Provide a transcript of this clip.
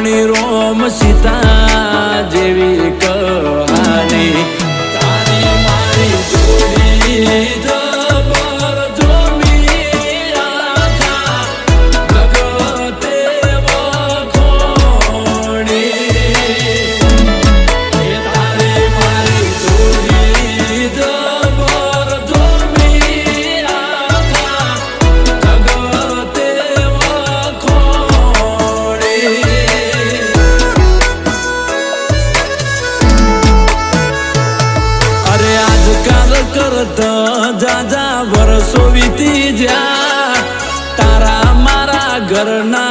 રાણી રોમ સીતા જેવી કહાની તારી મારી જોડી જબર જોમી આખા જગતે વખોણી તારી મારી જોડી જબર જોમી આખા જગતે કરતા જાજા વર્ષો વીતી જ્યાં તારા મારા ઘરના